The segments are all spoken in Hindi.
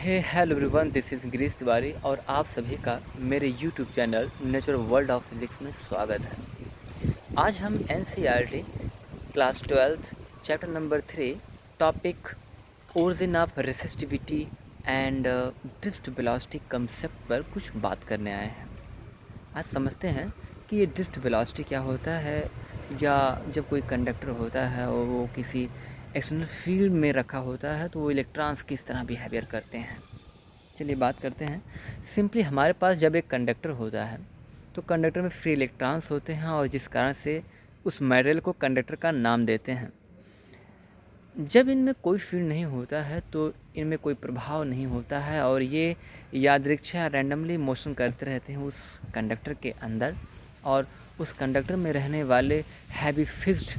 Hello everyone, this is Girish Tiwari और आप सभी का मेरे YouTube channel natural world of physics में स्वागत है। आज हम NCERT class 12th chapter number 3 topic origin of resistivity and drift velocity concept पर कुछ बात करने आए हैं। आज समझते हैं कि ये ड्रिफ्ट वेलोसिटी क्या होता है, या जब कोई कंडक्टर होता है और वो किसी एक्सटर्नल फील्ड में रखा होता है तो वो इलेक्ट्रॉन्स किस तरह बिहेवियर करते हैं। चलिए बात करते हैं। सिंपली हमारे पास जब एक कंडक्टर होता है तो कंडक्टर में फ्री इलेक्ट्रॉन्स होते हैं और जिस कारण से उस मटेरियल को कंडक्टर का नाम देते हैं। जब इनमें कोई फील्ड नहीं होता है तो इनमें कोई प्रभाव नहीं होता है और ये यादृच्छा रैंडमली मोशन करते रहते हैं उस कंडक्टर के अंदर, और उस कंडक्टर में रहने वाले हैवी फिक्स्ड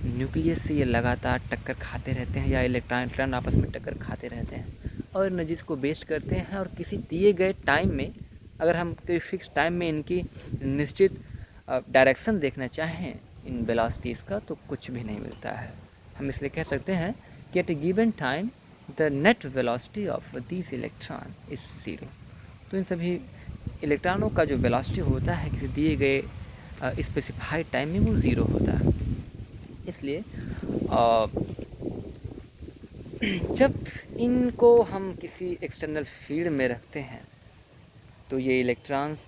न्यूक्लियस से ये लगातार टक्कर खाते रहते हैं या इलेक्ट्रॉन आपस में टक्कर खाते रहते हैं और एनर्जीज को वेस्ट करते हैं। और किसी दिए गए टाइम में अगर हम कोई फिक्स टाइम में इनकी निश्चित डायरेक्शन देखना चाहें इन वेलोसिटीज़ का तो कुछ भी नहीं मिलता है। हम इसलिए कह सकते हैं कि at a given time the net velocity of this electron is zero. तो इन सभी इलेक्ट्रॉनों का जो वेलोसिटी होता है किसी दिए गए स्पेसिफाइड टाइम में वो ज़ीरो होता है। इसलिए जब इनको हम किसी एक्सटर्नल फील्ड में रखते हैं तो ये इलेक्ट्रॉन्स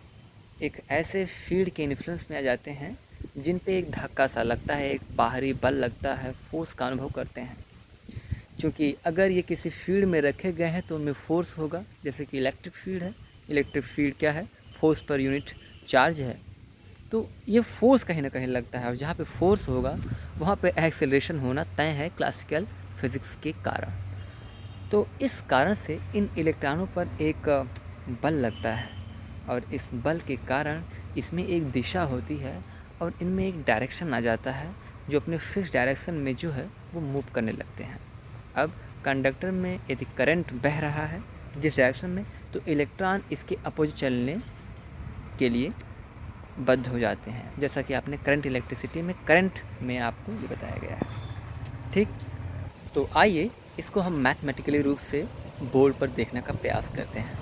एक ऐसे फील्ड के इन्फ्लुएंस में आ जाते हैं जिन पे एक धक्का सा लगता है, एक बाहरी बल लगता है, फोर्स का अनुभव करते हैं। क्योंकि अगर ये किसी फील्ड में रखे गए हैं तो उनमें फोर्स होगा, जैसे कि इलेक्ट्रिक फील्ड है। इलेक्ट्रिक फील्ड क्या है? फोर्स पर यूनिट चार्ज है। तो ये फोर्स कहीं ना कहीं लगता है और जहाँ पे फोर्स होगा वहाँ पे एक्सेलरेशन होना तय है क्लासिकल फिज़िक्स के कारण। तो इस कारण से इन इलेक्ट्रॉनों पर एक बल लगता है और इस बल के कारण इसमें एक दिशा होती है और इनमें एक डायरेक्शन आ जाता है जो अपने फिक्स डायरेक्शन में जो है वो मूव करने लगते हैं। अब कंडक्टर में यदि करंट बह रहा है जिस डायरेक्शन में, तो इलेक्ट्रॉन इसके अपोजिट चलने के लिए बद्ध हो जाते हैं, जैसा कि आपने करंट इलेक्ट्रिसिटी में करंट में आपको ये बताया गया है। ठीक, तो आइए इसको हम मैथमेटिकली रूप से बोर्ड पर देखने का प्रयास करते हैं।